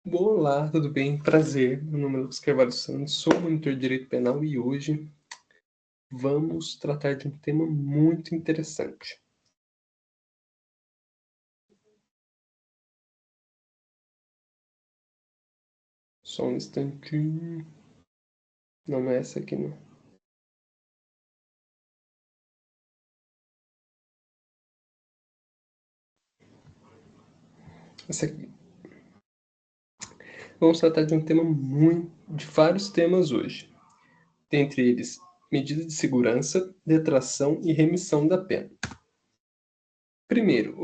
Olá, tudo bem? Prazer. Meu nome é Lucas Carvalho Santos, sou monitor de Direito Penal e hoje vamos tratar de um tema muito interessante. Só um instantinho. Não é essa aqui, não. Essa aqui. Vamos tratar de um tema de vários temas hoje. Dentre eles, medidas de segurança, detração e remissão da pena. Primeiro,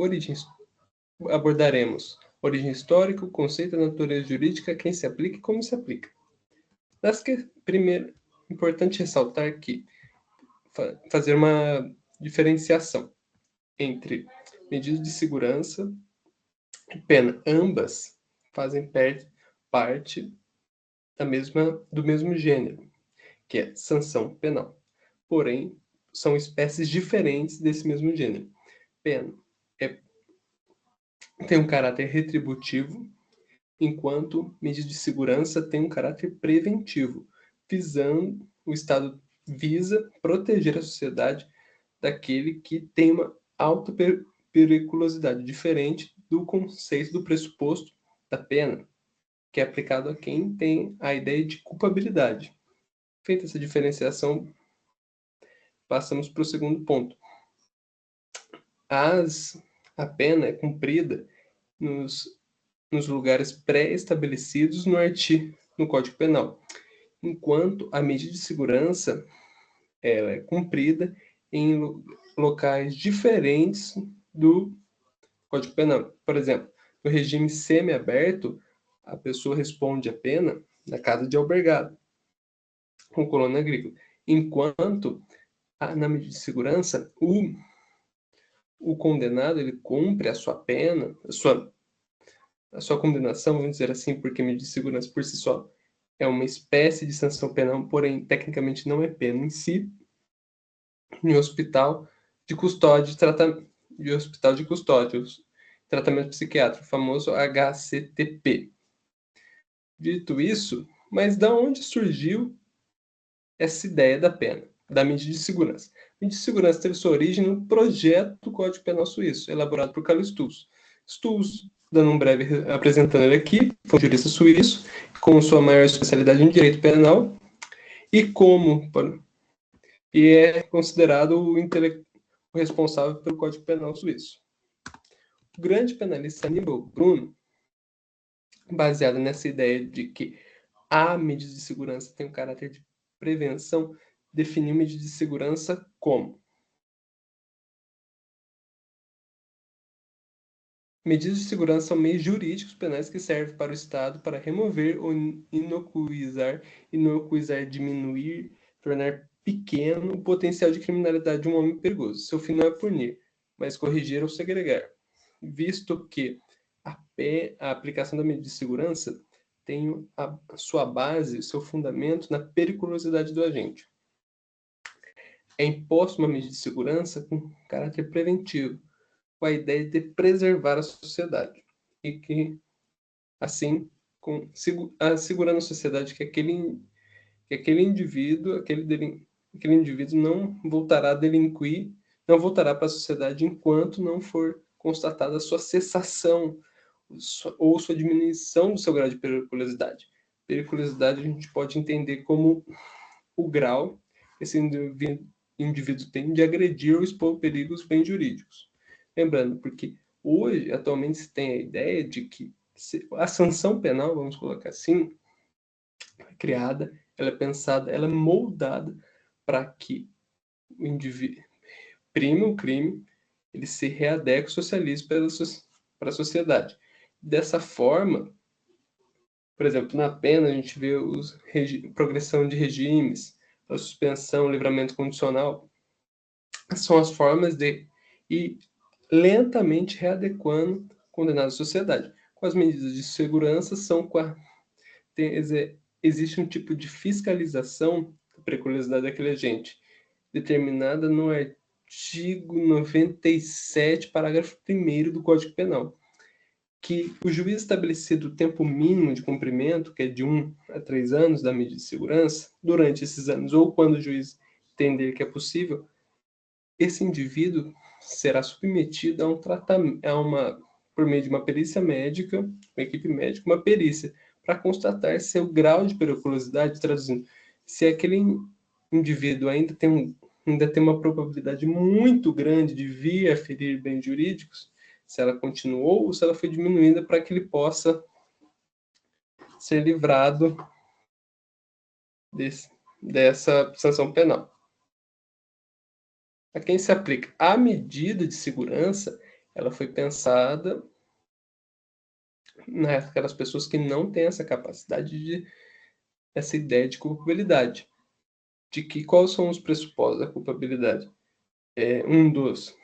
abordaremos origem histórica, o conceito da natureza jurídica, quem se aplica e como se aplica. Primeiro, importante ressaltar que fazer uma diferenciação entre medidas de segurança e pena. Ambas fazem parte do mesmo gênero, que é sanção penal. Porém, são espécies diferentes desse mesmo gênero. Pena tem um caráter retributivo, enquanto medida de segurança tem um caráter preventivo, o Estado visa proteger a sociedade daquele que tem uma alta periculosidade, diferente do conceito do pressuposto da pena, que é aplicado a quem tem a ideia de culpabilidade. Feita essa diferenciação, passamos para o segundo ponto. A pena é cumprida nos lugares pré-estabelecidos no Código Penal, enquanto a medida de segurança ela é cumprida em locais diferentes do Código Penal. Por exemplo, no regime semiaberto, a pessoa responde a pena na casa de albergado, com colônia agrícola. Enquanto, na medida de segurança, o condenado ele cumpre a sua pena, a sua condenação, vamos dizer assim, porque a medida de segurança por si só é uma espécie de sanção penal, porém, tecnicamente não é pena em si, em hospital de custódia, tratamento psiquiátrico, famoso HCTP. Dito isso, mas da onde surgiu essa ideia da pena, da medida de segurança? A medida de segurança teve sua origem no projeto do Código Penal Suíço, elaborado por Carlo Stulz. Stulz, dando um breve apresentando ele aqui, foi um jurista suíço, com sua maior especialidade em direito penal, e é considerado o responsável pelo Código Penal Suíço. O grande penalista Aníbal Bruno, baseado nessa ideia de que a medida de segurança tem um caráter de prevenção, definiu medida de segurança como medidas de segurança são meios jurídicos penais que servem para o Estado para remover ou inocuizar, diminuir, tornar pequeno o potencial de criminalidade de um homem perigoso. Seu fim não é punir, mas corrigir ou segregar, visto que a aplicação da medida de segurança tem a sua base, seu fundamento na periculosidade do agente. É imposto uma medida de segurança com caráter preventivo, com a ideia de preservar a sociedade e que, assim, assegurando a sociedade que aquele indivíduo não voltará a delinquir, não voltará para a sociedade enquanto não for constatada a sua cessação ou sua diminuição do seu grau de periculosidade. Periculosidade a gente pode entender como o grau que esse indivíduo tem de agredir ou expor perigos aos bens jurídicos. Lembrando, porque hoje, atualmente, se tem a ideia de que a sanção penal, vamos colocar assim, é criada, ela é pensada, ela é moldada para que o indivíduo prime o crime, ele se readeque, socialize para a sociedade. Dessa forma, por exemplo, na pena a gente vê progressão de regimes, a suspensão, o livramento condicional, são as formas de ir lentamente readequando o condenado à sociedade. Com as medidas de segurança, existe um tipo de fiscalização da periculosidade daquele agente, determinada no artigo 97, parágrafo 1º do Código Penal, que o juiz estabelecido o tempo mínimo de cumprimento, que é de 1 a 3 anos da medida de segurança, durante esses anos, ou quando o juiz entender que é possível, esse indivíduo será submetido a um tratamento, por meio de uma perícia médica, uma equipe médica, uma perícia, para constatar seu grau de periculosidade, traduzindo, se aquele indivíduo ainda tem uma probabilidade muito grande de vir a ferir bens jurídicos, se ela continuou ou se ela foi diminuída para que ele possa ser livrado dessa sanção penal. A quem se aplica a medida de segurança, ela foi pensada naquelas pessoas que não têm essa capacidade essa ideia de culpabilidade. De que quais são os pressupostos da culpabilidade? Um dos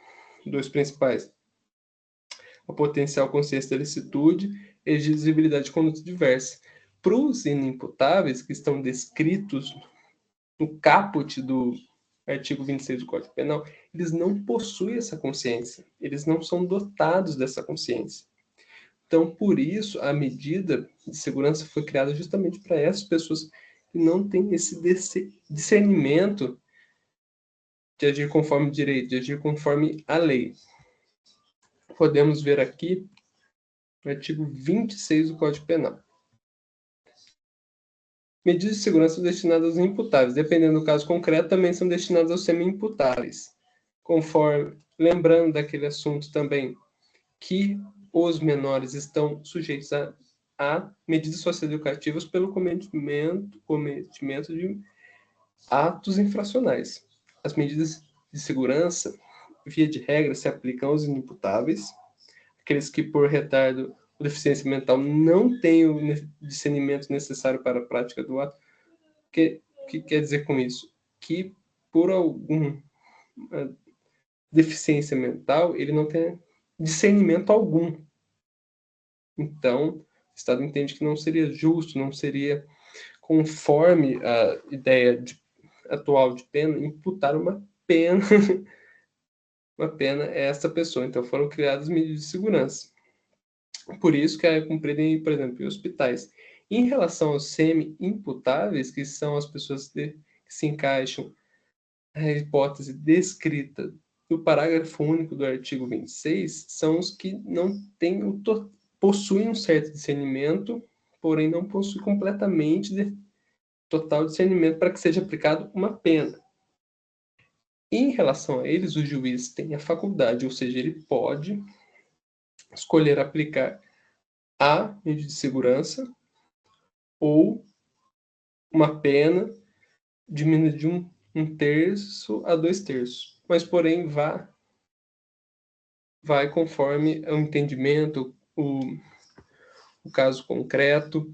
principais: a potencial consciência da licitude e exigibilidade de conduta diversa. Para os inimputáveis, que estão descritos no caput do artigo 26 do Código Penal, eles não possuem essa consciência, eles não são dotados dessa consciência. Então, por isso, a medida de segurança foi criada justamente para essas pessoas que não têm esse discernimento de agir conforme o direito, de agir conforme a lei. Podemos ver aqui no artigo 26 do Código Penal. Medidas de segurança destinadas aos imputáveis, dependendo do caso concreto, também são destinadas aos semi-imputáveis. Lembrando daquele assunto também, que os menores estão sujeitos a medidas socioeducativas pelo cometimento de atos infracionais. As medidas de segurança, via de regra, se aplicam aos inimputáveis, aqueles que, por retardo ou deficiência mental, não têm o discernimento necessário para a prática do ato. O que quer dizer com isso? Que, por alguma deficiência mental, ele não tem discernimento algum. Então, o Estado entende que não seria justo, não seria conforme a ideia atual de pena, imputar uma pena a essa pessoa. Então, foram criadas medidas de segurança. Por isso que é cumprida, por exemplo, em hospitais. Em relação aos semi-imputáveis, que são as pessoas que se encaixam na hipótese descrita no parágrafo único do artigo 26, são os que não têm possuem um certo discernimento, porém não possuem completamente total discernimento para que seja aplicado uma pena. Em relação a eles, o juiz tem a faculdade, ou seja, ele pode escolher aplicar a medida de segurança ou uma pena diminuída de 1/3 a 2/3, mas porém vai conforme o entendimento, o caso concreto.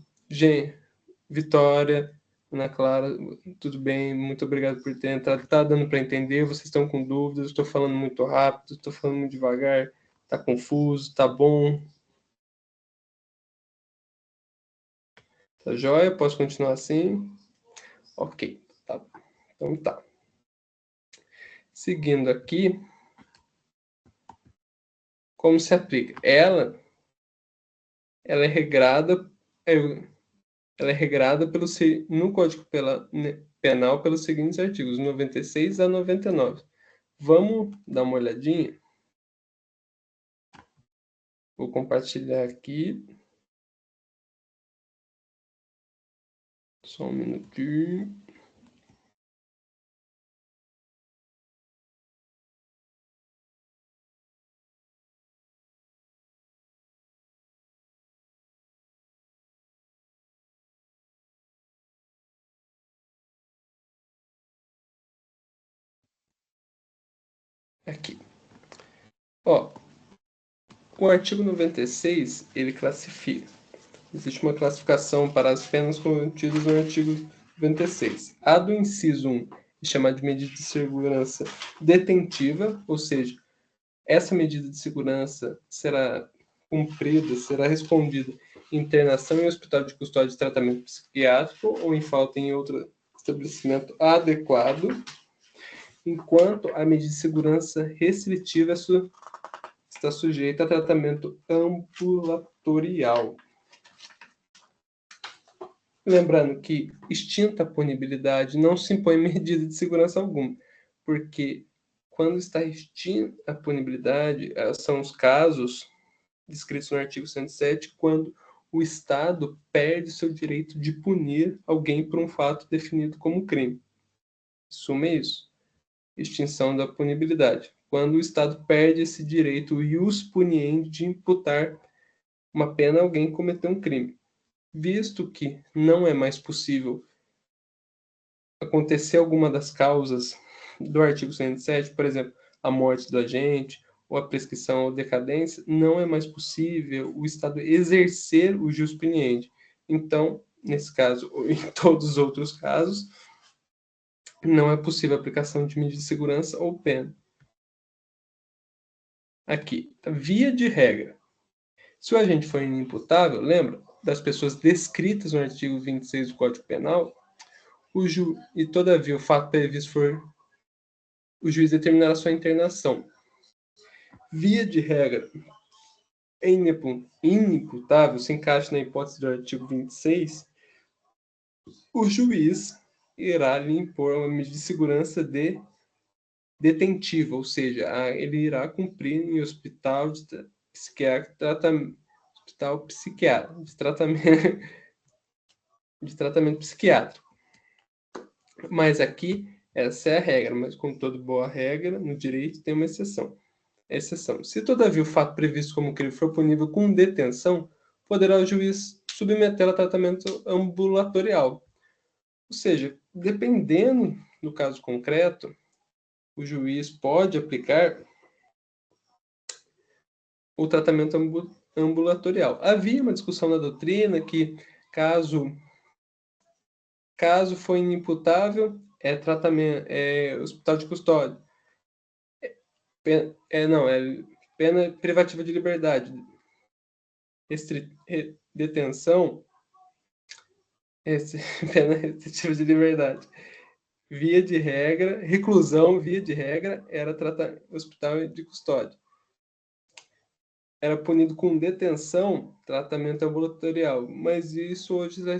Vitória, Ana Clara, tudo bem? Muito obrigado por ter entrado. Tá dando para entender? Vocês estão com dúvidas? Estou falando muito rápido, estou falando muito devagar, tá confuso, tá bom? Tá joia? Posso continuar assim? Ok, tá. Então tá. Seguindo aqui, como se aplica? Ela é regrada no Código Penal pelos seguintes artigos, 96 a 99. Vamos dar uma olhadinha? Vou compartilhar aqui. Só um minutinho. Aqui. Ó, o artigo 96, ele classifica. Existe uma classificação para as penas contidas no artigo 96. A do inciso 1 é chamada de medida de segurança detentiva, ou seja, essa medida de segurança será cumprida, será respondida em internação em hospital de custódia de tratamento psiquiátrico ou em falta em outro estabelecimento adequado, enquanto a medida de segurança restritiva está sujeito a tratamento ambulatorial. Lembrando que, extinta a punibilidade, não se impõe medida de segurança alguma, porque quando está extinta a punibilidade, são os casos descritos no artigo 107, quando o Estado perde seu direito de punir alguém por um fato definido como crime. Suma isso. Extinção da punibilidade. Quando o Estado perde esse direito ius puniendi de imputar uma pena a alguém que cometeu um crime. Visto que não é mais possível acontecer alguma das causas do artigo 107, por exemplo, a morte do agente, ou a prescrição ou decadência, não é mais possível o Estado exercer o jus puniendi. Então, nesse caso, ou em todos os outros casos, não é possível a aplicação de medida de segurança ou pena. Aqui, via de regra. Se o agente for inimputável, lembra das pessoas descritas no artigo 26 do Código Penal, e todavia o fato previsto for o juiz determinar a sua internação. Via de regra, é inimputável, se encaixa na hipótese do artigo 26, o juiz irá lhe impor uma medida de segurança detentiva, ou seja, ele irá cumprir em hospital de tratamento psiquiátrico. Mas aqui, essa é a regra, mas como toda boa regra, no direito tem uma exceção. Se todavia o fato previsto como crime for punível com detenção, poderá o juiz submetê-lo a tratamento ambulatorial. Ou seja, dependendo do caso concreto, o juiz pode aplicar o tratamento ambulatorial. Havia uma discussão na doutrina que, caso for inimputável, é tratamento, é hospital de custódia. Pena privativa de liberdade. Detenção, pena restritiva de liberdade. Via de regra, reclusão, via de regra, era hospital de custódia. Era punido com detenção, tratamento ambulatorial, mas isso hoje já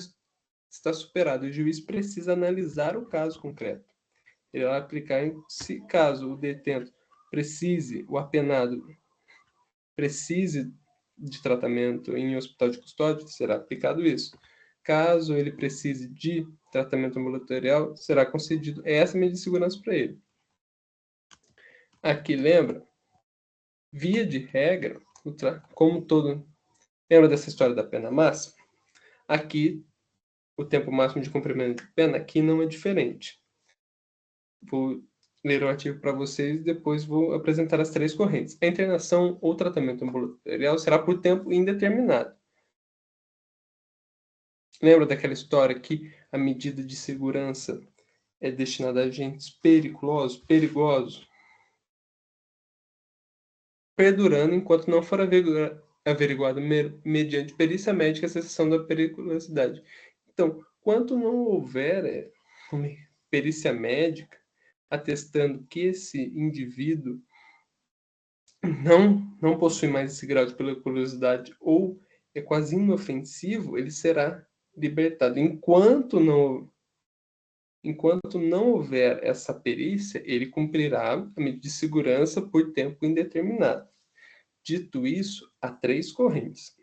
está superado. O juiz precisa analisar o caso concreto. Ele vai aplicar, se caso o detento o apenado precise de tratamento em hospital de custódia, será aplicado isso. Caso ele precise de tratamento ambulatorial, será concedido essa medida de segurança para ele. Aqui, lembra? Via de regra, como todo... Lembra dessa história da pena máxima? Aqui, o tempo máximo de cumprimento de pena, aqui não é diferente. Vou ler o artigo para vocês e depois vou apresentar as três correntes. A internação ou tratamento ambulatorial será por tempo indeterminado. Lembra daquela história que a medida de segurança é destinada a agentes perigosos, perdurando enquanto não for averiguado mediante perícia médica a cessação da periculosidade. Então, quanto não houver uma perícia médica atestando que esse indivíduo não possui mais esse grau de periculosidade ou é quase inofensivo, ele será libertado. Enquanto não houver essa perícia, ele cumprirá a medida de segurança por tempo indeterminado. Dito isso, há três correntes.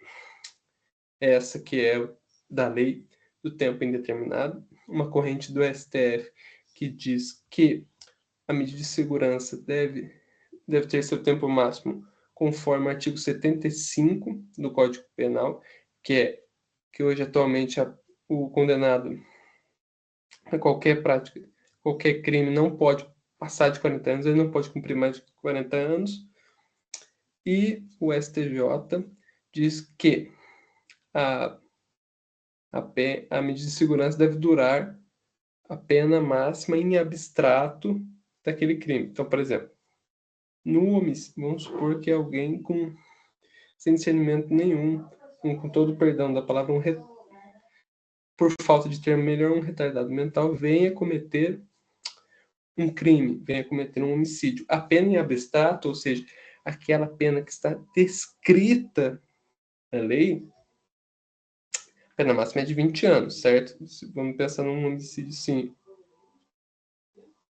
Essa que é da lei do tempo indeterminado, uma corrente do STF que diz que a medida de segurança deve ter seu tempo máximo conforme o artigo 75 do Código Penal, que hoje atualmente o condenado a qualquer prática, qualquer crime não pode passar de 40 anos, ele não pode cumprir mais de 40 anos. E o STJ diz que a medida de segurança deve durar a pena máxima em abstrato daquele crime. Então, por exemplo, no homicídio, vamos supor que alguém sem discernimento nenhum, com todo o perdão da palavra, por falta de termo melhor, um retardado mental, venha cometer um crime, venha cometer um homicídio. A pena em abstrato, ou seja, aquela pena que está descrita na lei, a pena máxima é de 20 anos, certo? Vamos pensar num homicídio sim.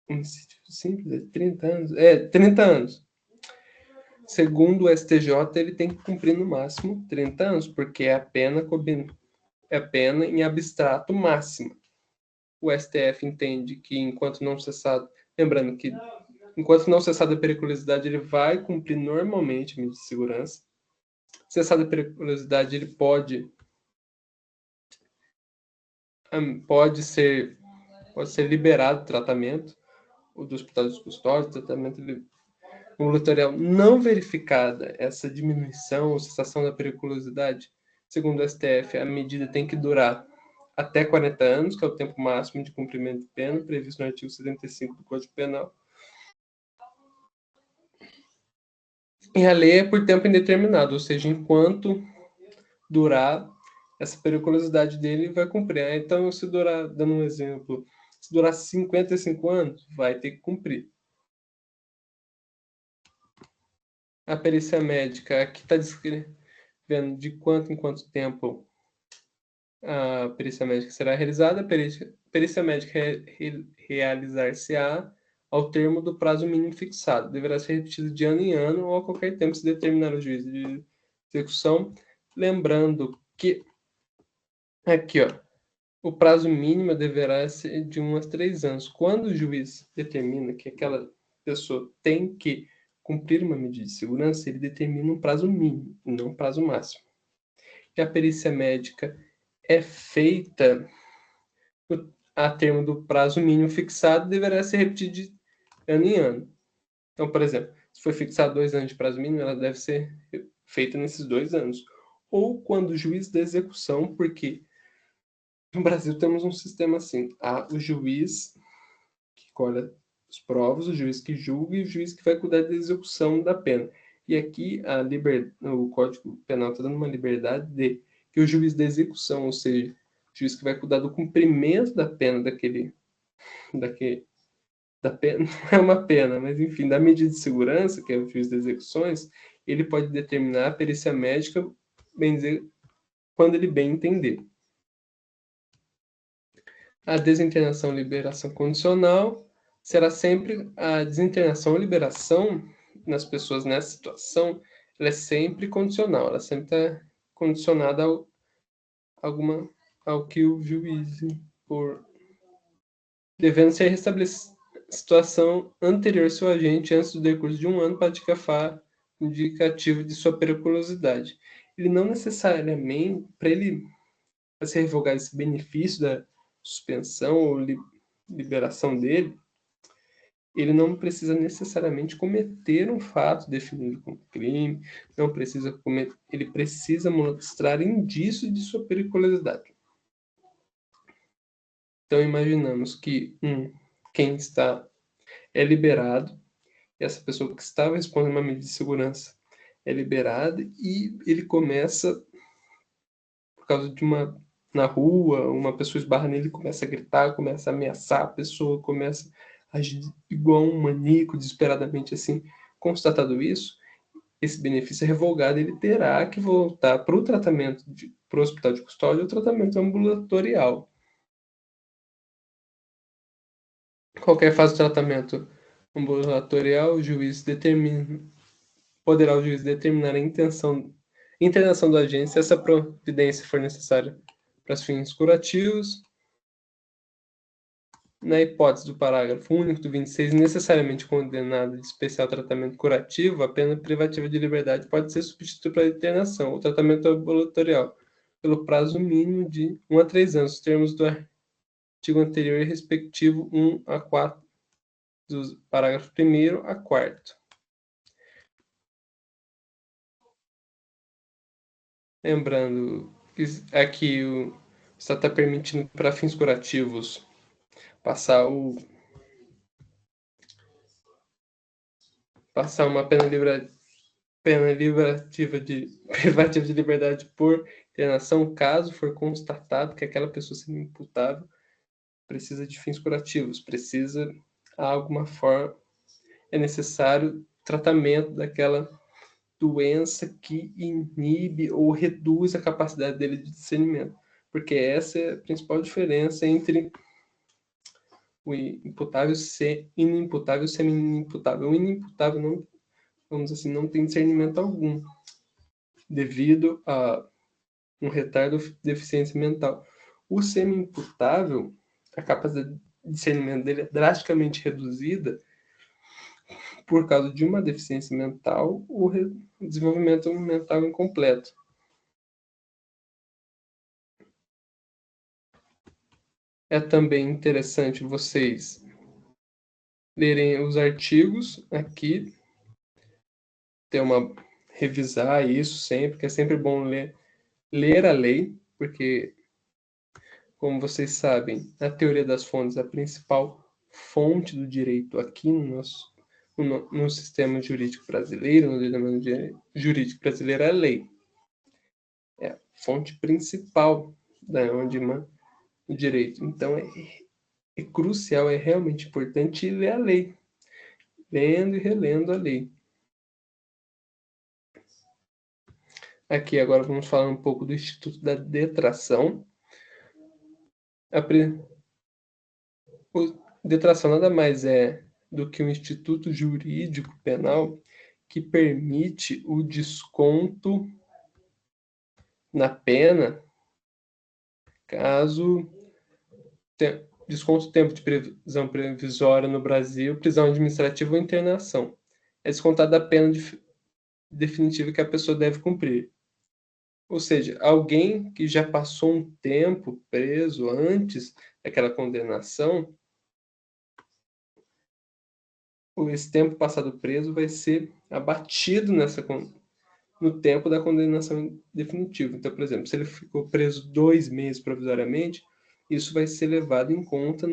Homicídio simples, é 30 anos? É, 30 anos. Segundo o STJ, ele tem que cumprir no máximo 30 anos, porque é a pena em abstrato máxima. O STF entende que enquanto não cessado, lembrando que enquanto não cessada a periculosidade, ele vai cumprir normalmente a medida de segurança. Cessada a periculosidade, ele pode ser liberado do tratamento, ou do hospital de custódia, tratamento ambulatorial não verificada essa diminuição ou cessação da periculosidade, segundo o STF, a medida tem que durar até 40 anos, que é o tempo máximo de cumprimento de pena, previsto no artigo 75 do Código Penal. E a lei é por tempo indeterminado, ou seja, enquanto durar essa periculosidade dele, vai cumprir. Então, se durar, dando um exemplo, se durar 55 anos, vai ter que cumprir. A perícia médica, aqui está descrevendo de quanto em quanto tempo a perícia médica será realizada. A perícia médica realizar-se-á ao termo do prazo mínimo fixado. Deverá ser repetido de ano em ano ou a qualquer tempo se determinar o juiz de execução. Lembrando que, aqui, ó, o prazo mínimo deverá ser de 1 a 3 anos. Quando o juiz determina que aquela pessoa tem que cumprir uma medida de segurança, ele determina um prazo mínimo, não um prazo máximo. E a perícia médica é feita a termo do prazo mínimo fixado, deverá ser repetido de ano em ano. Então, por exemplo, se foi fixado 2 anos de prazo mínimo, ela deve ser feita nesses 2 anos. Ou quando o juiz da execução, porque no Brasil temos um sistema assim, há o juiz que colhe as provas, o juiz que julga e o juiz que vai cuidar da execução da pena. E aqui o Código Penal está dando uma liberdade de que o juiz da execução, ou seja, o juiz que vai cuidar do cumprimento da pena da pena, não é uma pena, mas enfim, da medida de segurança, que é o juiz das execuções, ele pode determinar a perícia médica, bem dizer, quando ele bem entender. A desinternação e liberação condicional será sempre a desinternação ou liberação nas pessoas nessa situação, ela é sempre condicional, ela sempre está condicionada ao que o juiz por devendo ser restabelecida a situação anterior ao seu agente antes do decurso de 1 ano para indicativo de sua periculosidade. Ele não necessariamente, para se revogar esse benefício da suspensão ou liberação dele, ele não precisa necessariamente cometer um fato definido como crime, não precisa cometer, ele precisa mostrar indícios de sua periculosidade. Então imaginamos que quem é liberado, essa pessoa que estava respondendo uma medida de segurança é liberada e ele começa, por causa de na rua, uma pessoa esbarra nele, começa a gritar, começa a ameaçar a pessoa, começa a agir igual um maníaco, desesperadamente assim. Constatado isso, esse benefício é revogado, ele terá que voltar para o tratamento, para o hospital de custódia ou tratamento ambulatorial. Qualquer fase do tratamento ambulatorial, poderá o juiz determinar a internação do agente se essa providência for necessária para fins curativos. Na hipótese do parágrafo único do 26, necessariamente condenado de especial tratamento curativo, a pena privativa de liberdade pode ser substituída pela internação ou tratamento ambulatorial, pelo prazo mínimo de 1 a 3 anos, nos termos do artigo anterior e respectivo 1 a 4, do parágrafo 1º a 4º. Lembrando que aqui o Estado está permitindo para fins curativos passar uma pena privativa de liberdade por internação, caso for constatado que aquela pessoa sendo imputável precisa de fins curativos, precisa, de alguma forma, é necessário tratamento daquela doença que inibe ou reduz a capacidade dele de discernimento. Porque essa é a principal diferença entre o imputável ser inimputável e semi-inimputável. O inimputável não, vamos assim, não tem discernimento algum, devido a um retardo ou deficiência mental. O semi-imputável, a capacidade de discernimento dele é drasticamente reduzida por causa de uma deficiência mental ou desenvolvimento mental incompleto. É também interessante vocês lerem os artigos aqui, revisar isso sempre, que é sempre bom ler a lei, porque, como vocês sabem, a teoria das fontes é a principal fonte do direito aqui no sistema jurídico brasileiro, no ordenamento jurídico brasileiro, é a lei. É a fonte principal da onde o direito. Então, é crucial, é realmente importante ler a lei, lendo e relendo a lei. Aqui agora vamos falar um pouco do Instituto da Detração. Detração nada mais é do que um instituto jurídico penal que permite o desconto na pena caso desconto tempo de prisão provisória no Brasil, prisão administrativa ou internação. É descontada a pena definitiva que a pessoa deve cumprir. Ou seja, alguém que já passou um tempo preso antes daquela condenação, esse tempo passado preso vai ser abatido no tempo da condenação definitiva. Então, por exemplo, se ele ficou preso 2 meses provisoriamente, isso vai ser levado em conta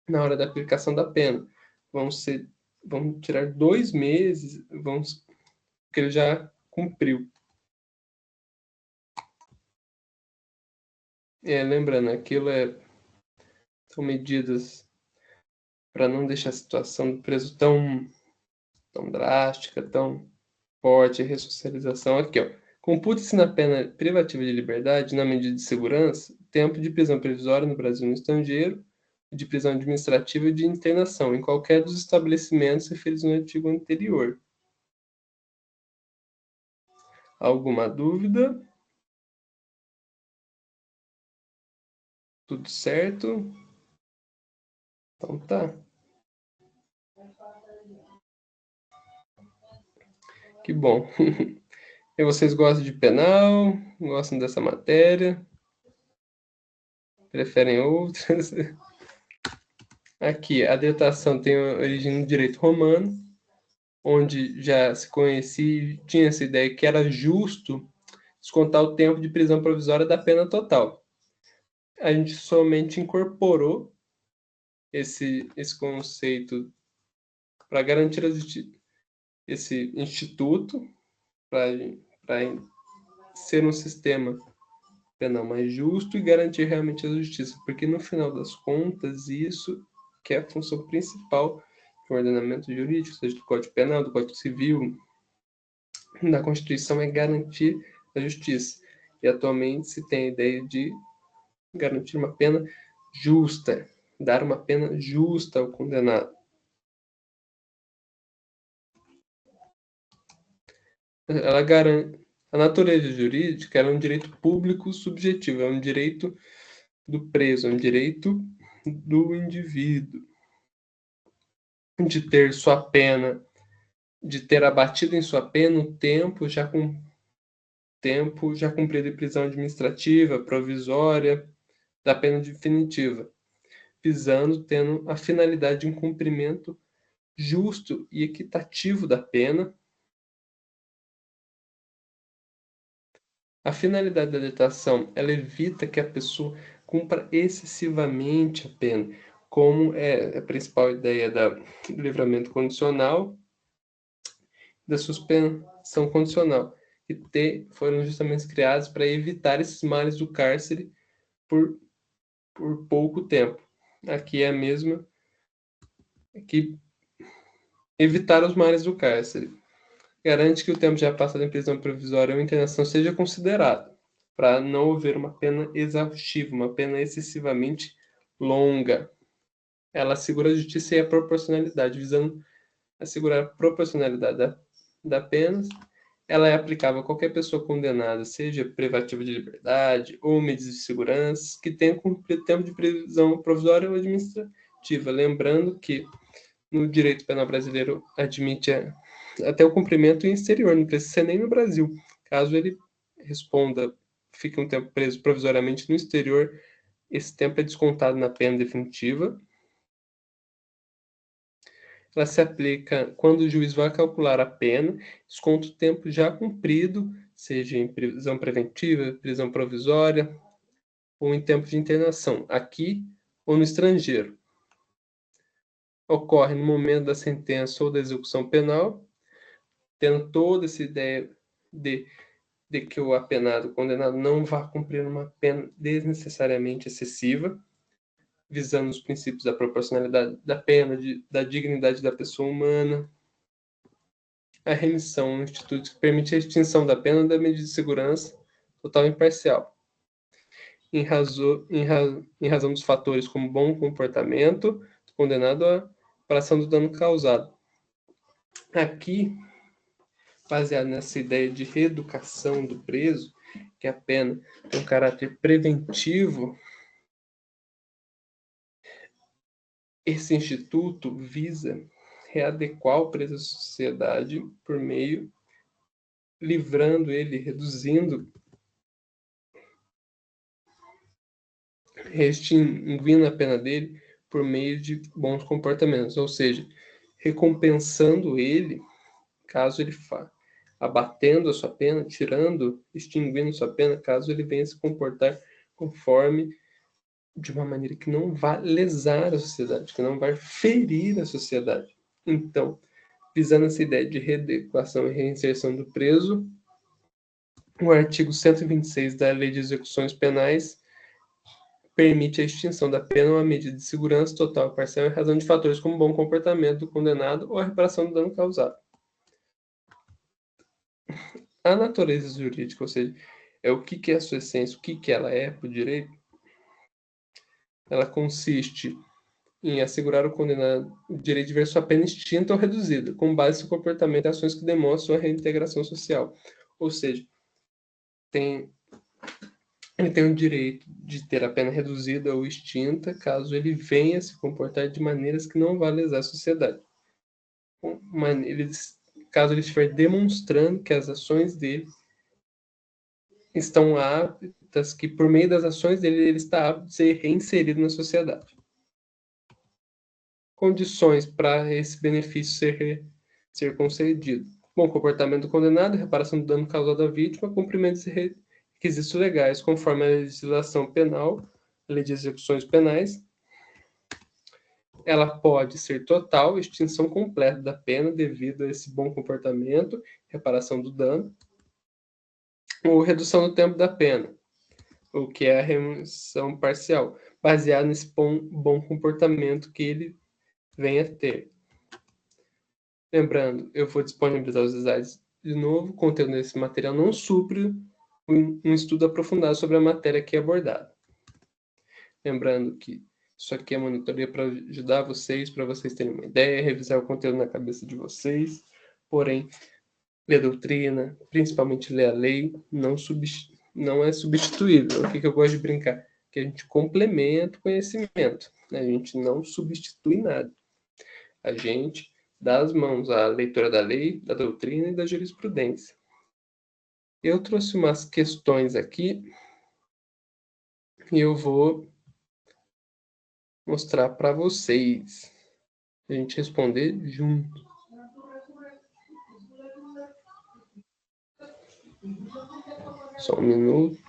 na hora da aplicação da pena. Vão tirar 2 meses, que ele já cumpriu. Lembrando, são medidas para não deixar a situação do preso tão drástica, tão forte, a ressocialização. Aqui, ó. Computa-se na pena privativa de liberdade, na medida de segurança, tempo de prisão provisória no Brasil e no estrangeiro, de prisão administrativa e de internação, em qualquer dos estabelecimentos referidos no artigo anterior. Alguma dúvida? Tudo certo? Então tá. Que bom. E vocês gostam de penal? Gostam dessa matéria? Preferem outras? Aqui, a detração tem origem no direito romano, onde já se conhecia, tinha essa ideia que era justo descontar o tempo de prisão provisória da pena total. A gente somente incorporou esse conceito para garantir esse instituto, para ser um sistema penal mais justo e garantir realmente a justiça, porque no final das contas isso que é a função principal do ordenamento jurídico, seja do Código Penal, do Código Civil, da Constituição, é garantir a justiça. E atualmente se tem a ideia de garantir uma pena justa, dar uma pena justa ao condenado. Ela garante a natureza jurídica é um direito público subjetivo, é um direito do preso, é um direito do indivíduo de ter sua pena, de ter abatido em sua pena o tempo já cumprido em prisão administrativa, provisória, da pena definitiva, tendo a finalidade de um cumprimento justo e equitativo da pena. A finalidade da detração, ela evita que a pessoa cumpra excessivamente a pena, como é a principal ideia do livramento condicional, da suspensão condicional, que foram justamente criados para evitar esses males do cárcere por pouco tempo. Aqui é a mesma, que Evitar os males do cárcere. Garante que o tempo já passado em prisão provisória ou internação seja considerado, para não haver uma pena exaustiva, uma pena excessivamente longa. Ela assegura a justiça e a proporcionalidade, visando assegurar a proporcionalidade da pena. Ela é aplicável a qualquer pessoa condenada, seja privativa de liberdade ou medidas de segurança, que tenha cumprido tempo de prisão provisória ou administrativa. Lembrando que no direito penal brasileiro admite até o cumprimento em exterior, não precisa ser nem no Brasil. Caso ele responda, fique um tempo preso provisoriamente no exterior, esse tempo é descontado na pena definitiva. Ela se aplica quando o juiz vai calcular a pena, desconta o tempo já cumprido, seja em prisão preventiva, prisão provisória ou em tempo de internação, aqui ou no estrangeiro. Ocorre no momento da sentença ou da execução penal, tendo toda essa ideia de que o apenado, o condenado, não vá cumprir uma pena desnecessariamente excessiva, visando os princípios da proporcionalidade da pena, da dignidade da pessoa humana. A remissão é um instituto que permite a extinção da pena da medida de segurança total e imparcial, em razão dos fatores como bom comportamento do condenado à reparação do dano causado. Aqui, baseado nessa ideia de reeducação do preso, que a pena tem um caráter preventivo, esse instituto visa readequar o preso à sociedade por meio, livrando ele, reduzindo, extinguindo a pena dele por meio de bons comportamentos, ou seja, recompensando ele, caso ele abatendo a sua pena, tirando, extinguindo sua pena, caso ele venha se comportar conforme, de uma maneira que não vá lesar a sociedade, que não vai ferir a sociedade. Então, visando essa ideia de readequação e reinserção do preso, o artigo 126 da Lei de Execuções Penais permite a extinção da pena ou a medida de segurança total e parcial em razão de fatores como bom comportamento do condenado ou a reparação do dano causado. A natureza jurídica, ou seja, é o que é a sua essência, o que ela é para o direito, ela consiste em assegurar ao condenado o direito de ver sua pena extinta ou reduzida, com base no seu comportamento e ações que demonstram a reintegração social. Ou seja, ele tem o direito de ter a pena reduzida ou extinta, caso ele venha se comportar de maneiras que não vá lesar a sociedade. Caso ele estiver demonstrando que as ações dele estão aptas, que por meio das ações dele ele está apto de ser reinserido na sociedade. Condições para esse benefício ser concedido: bom comportamento do condenado, reparação do dano causado à vítima, cumprimento de requisitos legais, conforme a legislação penal, a lei de execuções penais. Ela pode ser total, extinção completa da pena devido a esse bom comportamento, reparação do dano, ou redução do tempo da pena, o que é a remissão parcial, baseado nesse bom comportamento que ele venha a ter. Lembrando, eu vou disponibilizar os slides de novo, o conteúdo desse material não supre um estudo aprofundado sobre a matéria aqui abordada. Lembrando que isso aqui é monitoria para ajudar vocês, para vocês terem uma ideia, revisar o conteúdo na cabeça de vocês, porém, ler a doutrina, principalmente ler a lei, não é substituível. O que eu gosto de brincar? Que a gente complementa o conhecimento, né? A gente não substitui nada. A gente dá as mãos à leitura da lei, da doutrina e da jurisprudência. Eu trouxe umas questões aqui e eu vou mostrar para vocês. A gente responder junto. Só um minuto.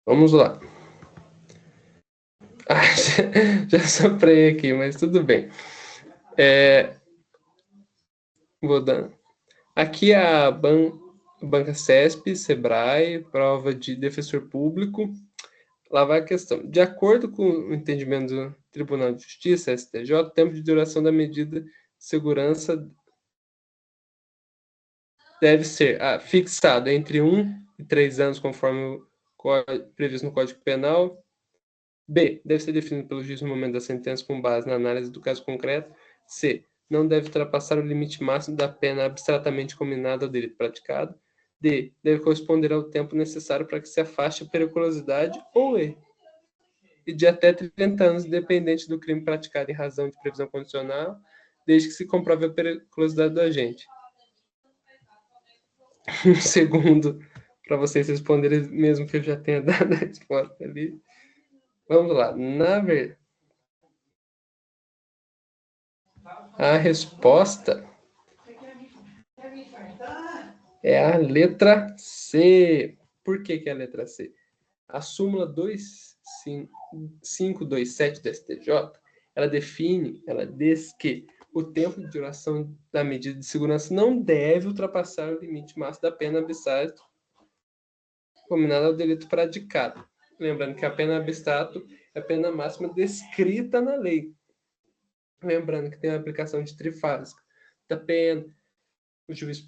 Vamos lá. Já soprei aqui, mas tudo bem. Vou dar. Aqui a Banca CESP, Sebrae, prova de defensor público. lá vai a questão. De acordo com o entendimento do Tribunal de Justiça, STJ, o tempo de duração da medida de segurança deve ser fixado entre 1 e 3 anos, conforme previsto no Código Penal. B. Deve ser definido pelo juiz no momento da sentença com base na análise do caso concreto. C. Não deve ultrapassar o limite máximo da pena abstratamente combinada ao delito praticado. D. Deve corresponder ao tempo necessário para que se afaste a periculosidade. Ou E. E de até 30 anos, independente do crime praticado em razão de previsão condicional, desde que se comprove a periculosidade do agente. Um segundo para vocês responderem, mesmo que eu já tenha dado a resposta ali. Vamos lá. A resposta é a letra C. Por que é a letra C? A súmula 2527 do STJ, ela diz que o tempo de duração da medida de segurança não deve ultrapassar o limite máximo da pena abstrato combinada ao delito praticado. Lembrando que a pena abstrato é a pena máxima descrita na lei. Lembrando que tem a aplicação de trifásica da pena, o juiz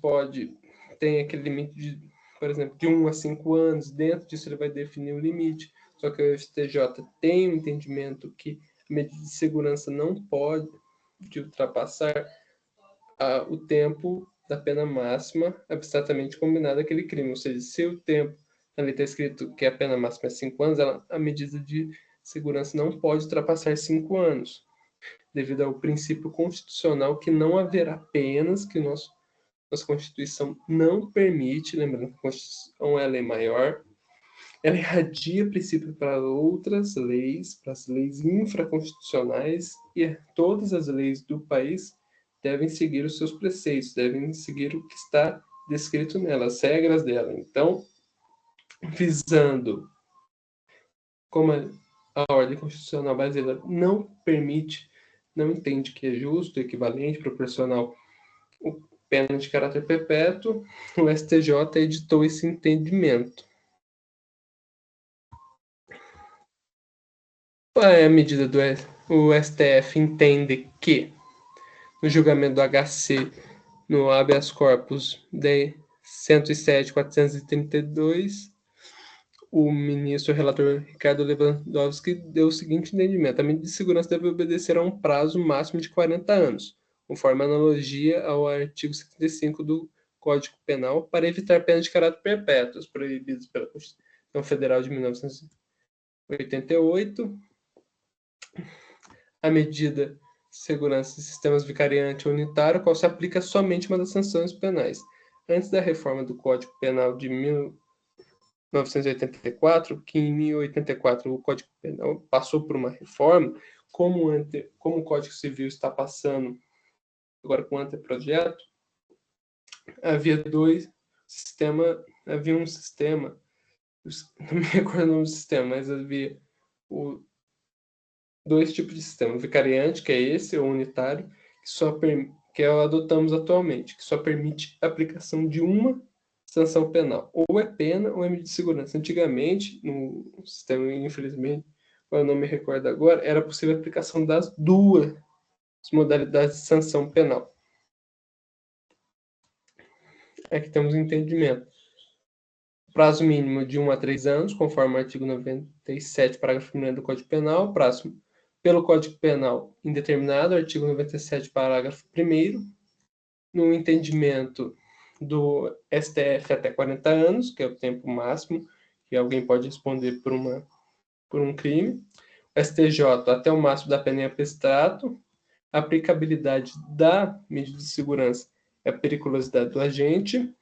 tem aquele limite de, por exemplo, de 1 a 5 anos, dentro disso ele vai definir o limite, só que o STJ tem o entendimento que a medida de segurança não pode ultrapassar o tempo da pena máxima abstratamente combinada àquele crime, ou seja, se o tempo ali está escrito que a pena máxima é 5 anos, a medida de segurança não pode ultrapassar 5 anos, devido ao princípio constitucional que não haverá penas, que nossa Constituição não permite, lembrando que a Constituição é a lei maior, ela irradia princípio para outras leis, para as leis infraconstitucionais, e todas as leis do país devem seguir os seus preceitos, devem seguir o que está descrito nela, as regras dela. Então, visando como a ordem constitucional brasileira não permite, não entende que é justo, equivalente, proporcional, pena de caráter perpétuo, o STJ editou esse entendimento. Qual é a medida do o STF entende que, no julgamento do HC, no habeas corpus de 107.432, o ministro relator Ricardo Lewandowski deu o seguinte entendimento: a medida de segurança deve obedecer a um prazo máximo de 40 anos, conforme analogia ao artigo 75 do Código Penal, para evitar penas de caráter perpétuo, proibidas pela Constituição Federal de 1988. A medida de segurança de sistemas vicariante unitário, qual se aplica somente uma das sanções penais. Antes da reforma do Código Penal de 1984, que em 1084 o Código Penal passou por uma reforma, como o Código Civil está passando agora com o anteprojeto, havia um sistema, não me recordo o nome do sistema, mas havia dois tipos de sistema: o vicariante, que é esse, ou unitário, que adotamos atualmente, que só permite a aplicação de uma sanção penal. Ou é pena ou é medida de segurança. Antigamente, no sistema, infelizmente, eu não me recordo agora, era possível a aplicação das duas modalidades de sanção penal. Aqui temos um entendimento. Prazo mínimo de 1 a 3 anos, conforme o artigo 97, parágrafo 1º do Código Penal. Prazo pelo Código Penal indeterminado, artigo 97, parágrafo 1º. No entendimento do STF, até 40 anos, que é o tempo máximo que alguém pode responder por um crime. O STJ, até o máximo da pena em abstrato. A aplicabilidade da medida de segurança é a periculosidade do agente.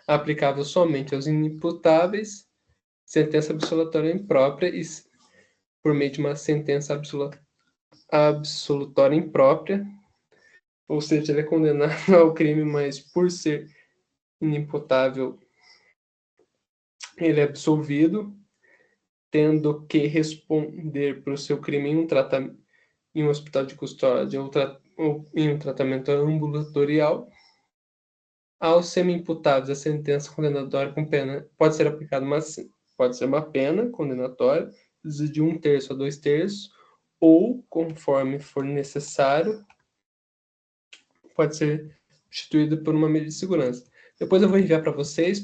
Aplicável somente aos inimputáveis. Sentença absolutória imprópria e por meio de uma sentença absolutória imprópria, ou seja, ele é condenado ao crime, mas por ser inimputável, ele é absolvido, tendo que responder por seu crime em um hospital de custódia ou em um tratamento ambulatorial. Aos semi-imputáveis, a sentença condenatória com pena pode ser aplicada uma Pode ser uma pena condenatória, de 1/3 a 2/3, ou, conforme for necessário, pode ser substituído por uma medida de segurança. Depois eu vou enviar para vocês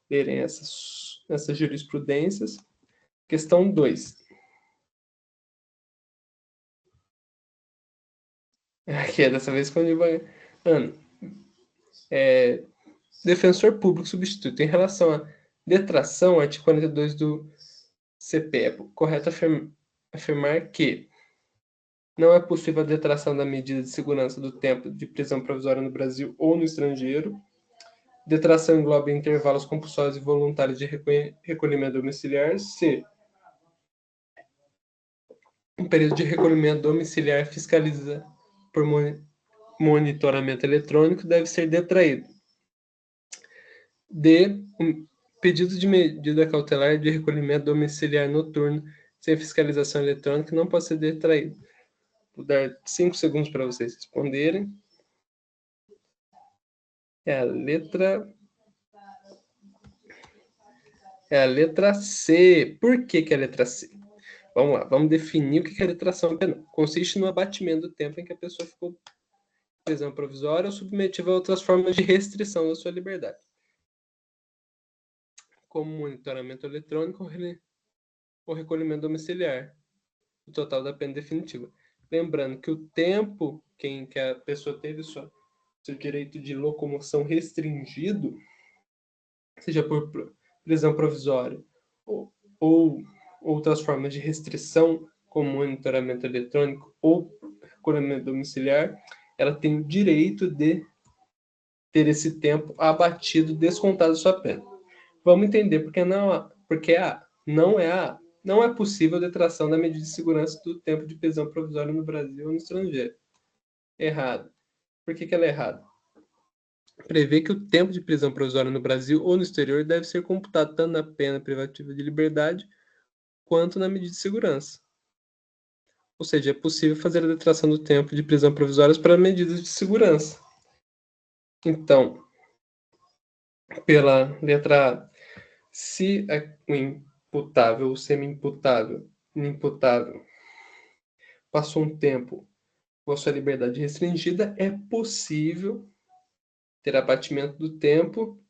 lerem essas jurisprudências. Questão 2. Aqui dessa vez quando Ana, defensor público substituto. Em relação à detração, artigo 42 do CP, é correto afirmar que não é possível a detração da medida de segurança do tempo de prisão provisória no Brasil ou no estrangeiro. Detração engloba intervalos compulsórios e voluntários de recolhimento domiciliar, se um período de recolhimento domiciliar fiscaliza por monitoramento eletrônico deve ser detraído. D. Pedido de medida cautelar de recolhimento domiciliar noturno sem fiscalização eletrônica não pode ser detraído. Vou dar 5 segundos para vocês responderem. É a letra C. Por que é a letra C? Vamos lá, vamos definir o que é a detração penal. Consiste no abatimento do tempo em que a pessoa ficou em prisão provisória ou submetida a outras formas de restrição da sua liberdade, como monitoramento eletrônico ou recolhimento domiciliar, o total da pena definitiva. Lembrando que o tempo em que a pessoa teve seu direito de locomoção restringido, seja por prisão provisória ou outras formas de restrição, como monitoramento eletrônico ou recolhimento domiciliar, ela tem o direito de ter esse tempo abatido, descontado da sua pena. Vamos entender porque não é possível a detração da medida de segurança do tempo de prisão provisória no Brasil ou no estrangeiro. Errado. Por que ela é errada? Prevê que o tempo de prisão provisória no Brasil ou no exterior deve ser computado tanto na pena privativa de liberdade quanto na medida de segurança. Ou seja, é possível fazer a detração do tempo de prisão provisória para medidas de segurança. Então, pela letra A, se o imputável ou semi-imputável, inimputável, passou um tempo com a sua liberdade restringida, é possível ter abatimento do tempo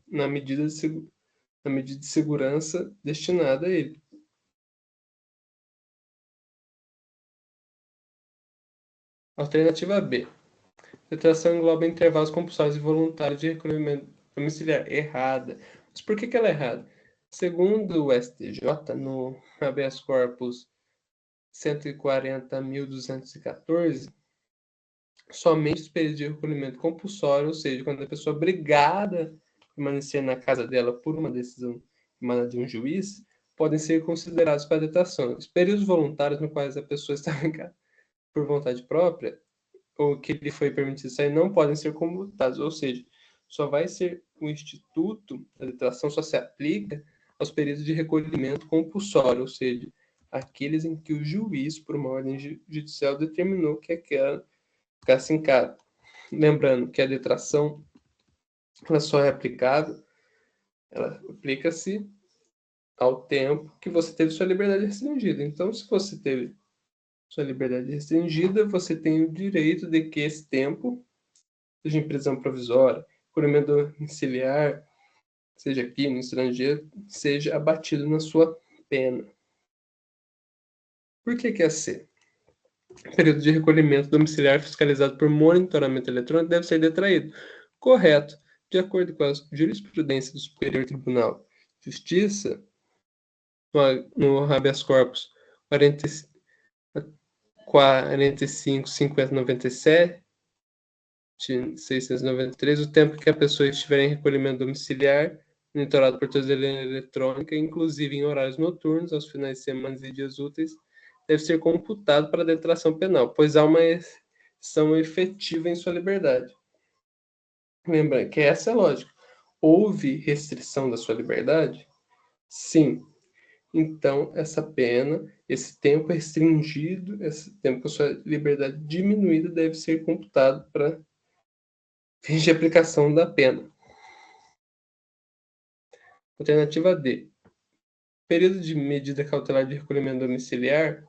na medida de segurança destinada a ele. Alternativa B. Detração engloba intervalos compulsórios e voluntários de recolhimento domiciliar. Errada. Mas por que ela é errada? Segundo o STJ, no habeas corpus 140.214, somente os períodos de recolhimento compulsório, ou seja, quando a pessoa é obrigada a permanecer na casa dela por uma decisão emanada de um juiz, podem ser considerados para detração. Os períodos voluntários no quais a pessoa está em casa por vontade própria, ou que lhe foi permitido sair, não podem ser computados, ou seja, só vai ser o instituto da detração só se aplica aos períodos de recolhimento compulsório, ou seja, aqueles em que o juiz, por uma ordem judicial, determinou que aquela ficasse em casa. Lembrando que a detração ela só é aplicável, ela aplica-se ao tempo que você teve sua liberdade restringida. Então, se você teve sua liberdade restringida, você tem o direito de que esse tempo, seja em prisão provisória, recolhimento domiciliar, seja aqui no estrangeiro, seja abatido na sua pena. Por que é C? O período de recolhimento domiciliar fiscalizado por monitoramento eletrônico deve ser detraído. Correto. De acordo com a jurisprudência do Superior Tribunal de Justiça, no habeas corpus 45, 50, 97, 693, o tempo que a pessoa estiver em recolhimento domiciliar, monitorado por tornozeleira eletrônica, inclusive em horários noturnos, aos finais de semana e dias úteis, deve ser computado para a detração penal, pois há uma restrição efetiva em sua liberdade. Lembrando que essa é a lógica. Houve restrição da sua liberdade? Sim. Então, essa pena, esse tempo restringido, esse tempo com a sua liberdade diminuída deve ser computado para fins de aplicação da pena. Alternativa D. Período de medida cautelar de recolhimento domiciliar,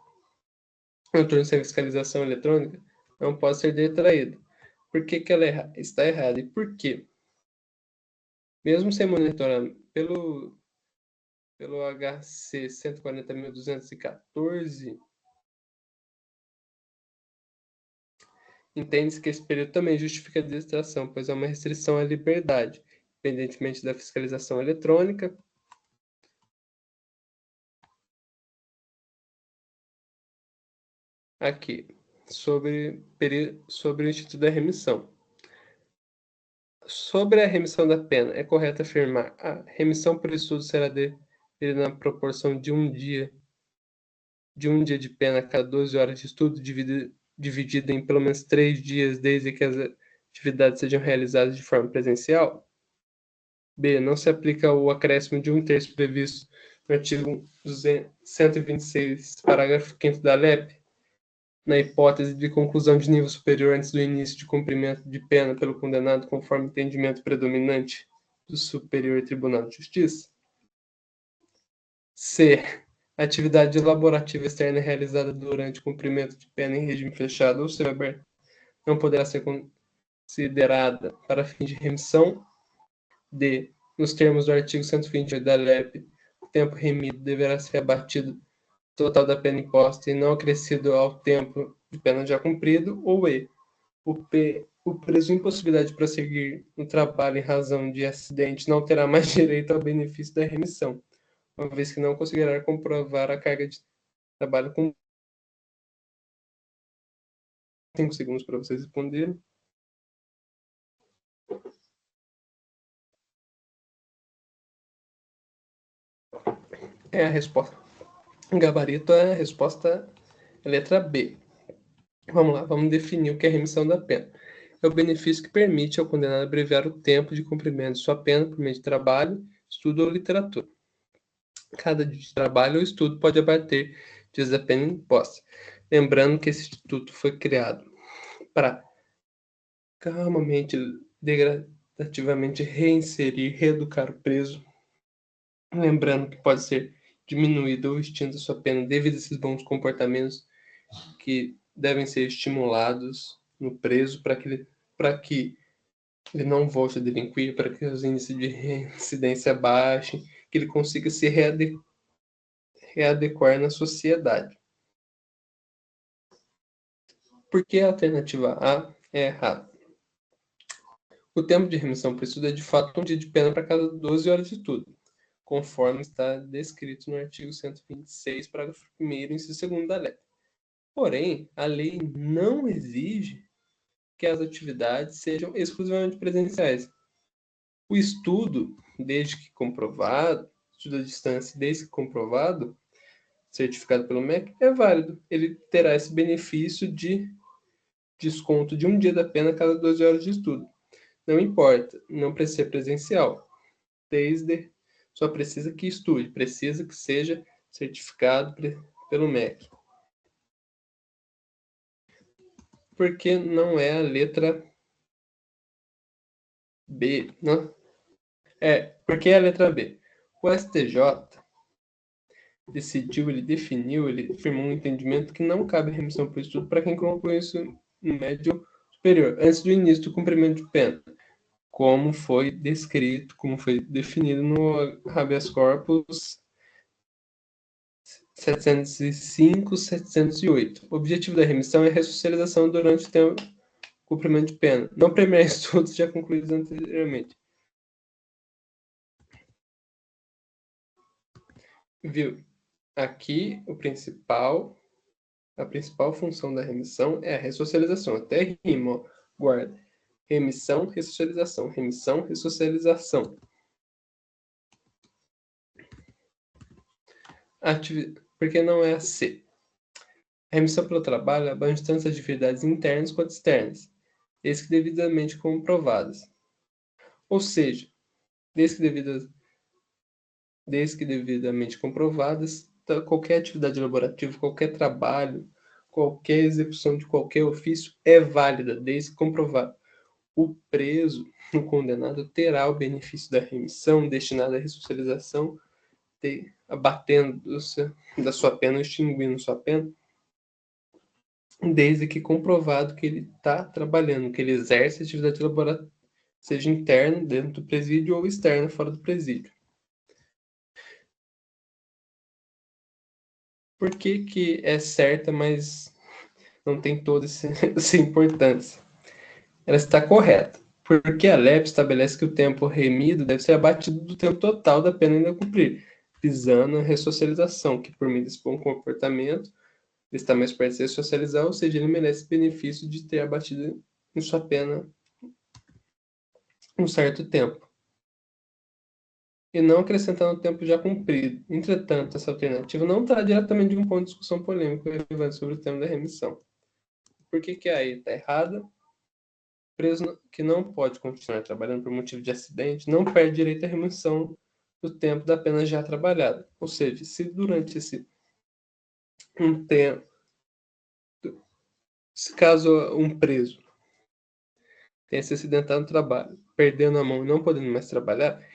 no turno sem fiscalização eletrônica, não pode ser detraído. Por que ela está errada? E por quê? Mesmo sem monitoramento, pelo HC 140.214, entende-se que esse período também justifica a distração, pois é uma restrição à liberdade, independentemente da fiscalização eletrônica. Aqui, sobre o Instituto da Remissão. Sobre a remissão da pena, é correto afirmar a remissão por estudo será deferida na proporção de um dia de pena a cada 12 horas de estudo, dividida em pelo menos 3 dias, desde que as atividades sejam realizadas de forma presencial. B. Não se aplica o acréscimo de 1/3 previsto no artigo 126, parágrafo 5º da LEP, na hipótese de conclusão de nível superior antes do início de cumprimento de pena pelo condenado, conforme entendimento predominante do Superior Tribunal de Justiça. C. Atividade laborativa externa realizada durante o cumprimento de pena em regime fechado ou semiaberto não poderá ser considerada para fim de remissão. D. Nos termos do artigo 128 da LEP, o tempo remido deverá ser abatido do total da pena imposta e não acrescido ao tempo de pena já cumprido. Ou E. O preso impossibilidade de prosseguir no trabalho em razão de acidente não terá mais direito ao benefício da remissão, uma vez que não conseguirá comprovar a carga de trabalho com 5 segundos para vocês responderem. É a resposta. Gabarito é a resposta letra B. Vamos lá, vamos definir o que é remissão da pena. É o benefício que permite ao condenado abreviar o tempo de cumprimento de sua pena por meio de trabalho, estudo ou literatura. Cada dia de trabalho ou estudo pode abater dias da pena imposta. Lembrando que esse instituto foi criado para calmamente, degradativamente reinserir, reeducar o preso. Lembrando que pode ser diminuída ou extinta sua pena devido a esses bons comportamentos que devem ser estimulados no preso para que ele não volte a delinquir, para que os índices de reincidência baixem, que ele consiga se readequar na sociedade. Por que a alternativa A é errada? O tempo de remissão por estudo é de fato um dia de pena para cada 12 horas de estudo, conforme está descrito no artigo 126, parágrafo 1º, inciso 2º da lei. Porém, a lei não exige que as atividades sejam exclusivamente presenciais. O estudo, desde que comprovado, estudo à distância, desde que comprovado, certificado pelo MEC, é válido. Ele terá esse benefício de desconto de um dia da pena a cada 12 horas de estudo. Não importa, não precisa ser presencial. Só precisa que estude, precisa que seja certificado pelo MEC. Porque não é a letra B, não? Porque é a letra B. O STJ ele definiu, ele firmou um entendimento que não cabe remissão por estudo para quem conclui isso no médio superior, antes do início do cumprimento de pena, como foi descrito, como foi definido no habeas corpus 705, 708. O objetivo da remissão é a ressocialização durante o tempo de cumprimento de pena, não premiar estudos já concluídos anteriormente. Viu? Aqui, a principal função da remissão é a ressocialização. Até rima, ó, guarda. Remissão, ressocialização. Remissão, ressocialização. Porque não é a C. A remissão pelo trabalho abrange tanto as atividades internas quanto externas, desde que devidamente comprovadas. Ou seja, desde que devidamente comprovadas, qualquer atividade laborativa, qualquer trabalho, qualquer execução de qualquer ofício é válida, desde que comprovado. o preso, o condenado, terá o benefício da remissão destinada à ressocialização, abatendo-se da sua pena, extinguindo sua pena, desde que comprovado que ele está trabalhando, que ele exerce atividade laboratória, seja interna, dentro do presídio, ou externa, fora do presídio. Por que que é certa, mas não tem toda essa importância? Ela está correta, porque a LEP estabelece que o tempo remido deve ser abatido do tempo total da pena ainda a cumprir, visando a ressocialização, que por meio desse bom comportamento, ele está mais perto de se socializar, ou seja, ele merece o benefício de ter abatido em sua pena um certo tempo, e não acrescentando o tempo já cumprido. Entretanto, essa alternativa não está diretamente de um ponto de discussão polêmico relevante sobre o tema da remissão. Por que que aí está errada? Preso que não pode continuar trabalhando por motivo de acidente não perde direito à remissão do tempo da pena já trabalhada. Ou seja, se durante esse tempo, se caso um preso tenha se acidentado no trabalho, perdendo a mão e não podendo mais trabalhar,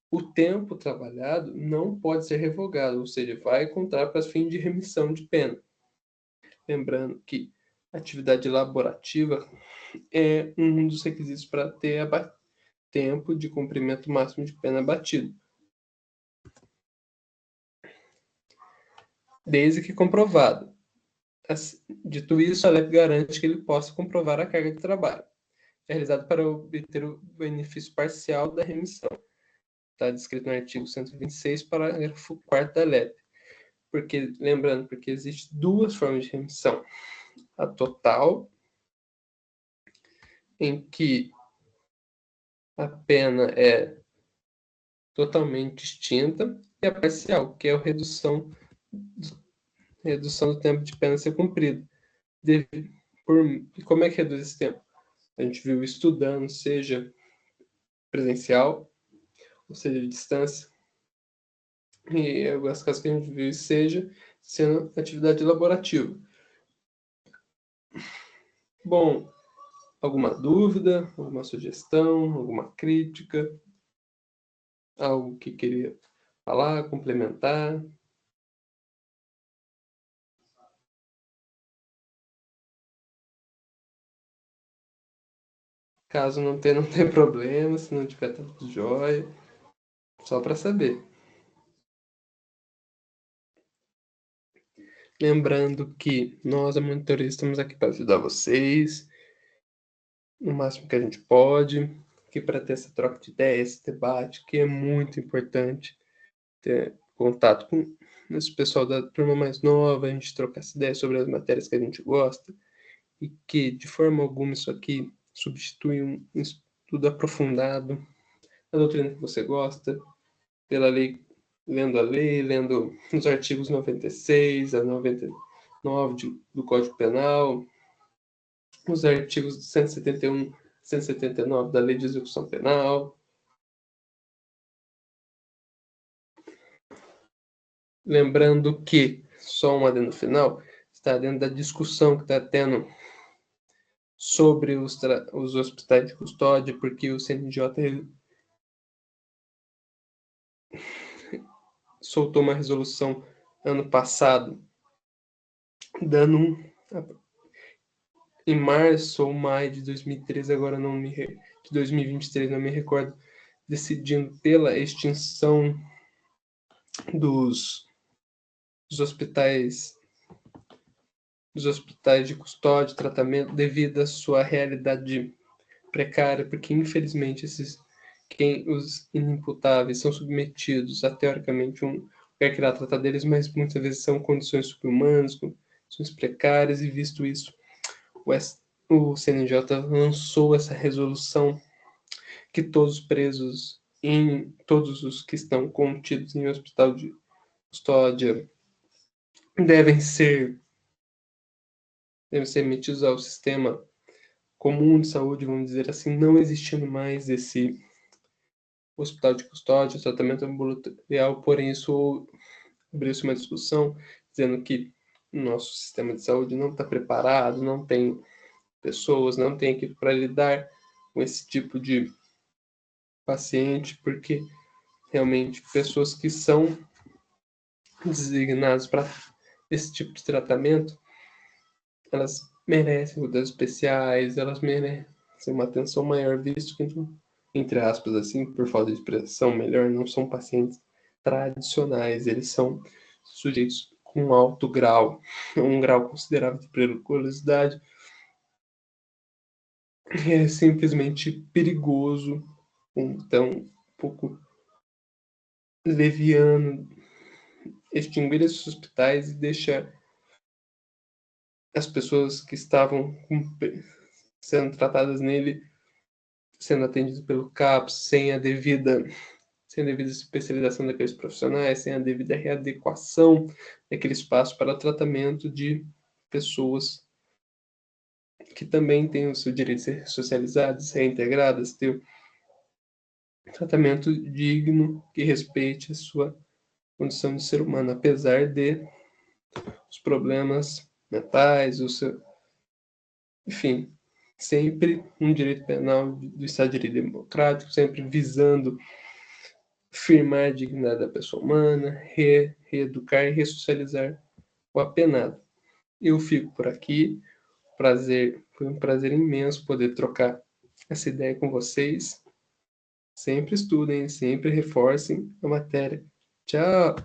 o tempo trabalhado não pode ser revogado, ou seja, vai contar para fins de remissão de pena. Lembrando que atividade laborativa é um dos requisitos para ter tempo de cumprimento máximo de pena abatido, desde que comprovado. Dito isso, a LEP garante que ele possa comprovar a carga de trabalho realizado para obter o benefício parcial da remissão. Está descrito no artigo 126, parágrafo 4º da LEP. Lembrando, porque existem duas formas de remissão. A total, em que a pena é totalmente extinta, e a parcial, que é a redução do tempo de pena a ser cumprido. E como é que reduz esse tempo? A gente viu estudando, seja presencial, ou seja, de distância, e algumas casos que a gente viu seja sendo atividade laborativa. Bom, alguma dúvida, alguma sugestão, alguma crítica, algo que queria falar, complementar? Caso não tenha, não tem problema, se não tiver tá tudo jóia, só para saber. Lembrando que nós, a monitoria, estamos aqui para ajudar vocês, no máximo que a gente pode, aqui para ter essa troca de ideias, esse debate, que é muito importante, ter contato com esse pessoal da turma mais nova, a gente trocar essa ideia sobre as matérias que a gente gosta, e que, de forma alguma, isso aqui substitui um estudo aprofundado da doutrina que você gosta, pela lei, lendo a lei, lendo os artigos 96 a 99 do Código Penal, os artigos 171, 179 da Lei de Execução Penal. Lembrando que, só um adendo final, está dentro da discussão que está tendo sobre os hospitais de custódia, porque o CNJ soltou uma resolução ano passado, dando em março ou maio de 2013, agora de 2023, não me recordo, decidindo pela extinção dos hospitais de custódia e tratamento devido à sua realidade precária, porque infelizmente os inimputáveis são submetidos a teoricamente um lugar que irá tratar deles, mas muitas vezes são condições subhumanas, condições precárias, e visto isso, o CNJ lançou essa resolução que todos os presos, todos os que estão contidos em hospital de custódia, devem ser metidos ao sistema comum de saúde, vamos dizer assim, não existindo mais esse hospital de custódia, tratamento ambulatorial, porém isso abriu-se uma discussão dizendo que o nosso sistema de saúde não está preparado, não tem pessoas, não tem equipe para lidar com esse tipo de paciente, porque realmente pessoas que são designadas para esse tipo de tratamento, elas merecem cuidados especiais, elas merecem uma atenção maior, visto que, entre aspas, assim, por falta de expressão melhor, não são pacientes tradicionais, eles são sujeitos com alto grau, um grau considerável de periculosidade, é simplesmente perigoso, então um pouco leviano extinguir esses hospitais e deixar as pessoas que estavam sendo tratadas nele sendo atendidas pelo CAPS sem a devida especialização daqueles profissionais, sem a devida readequação daquele espaço para o tratamento de pessoas que também têm o seu direito de ser socializadas, reintegradas, ter um tratamento digno que respeite a sua condição de ser humano, apesar de os problemas mentais, enfim, sempre um direito penal do Estado de Direito Democrático, sempre visando firmar a dignidade da pessoa humana, reeducar e ressocializar o apenado. Eu fico por aqui. Foi um prazer imenso poder trocar essa ideia com vocês. Sempre estudem, sempre reforcem a matéria. Tchau!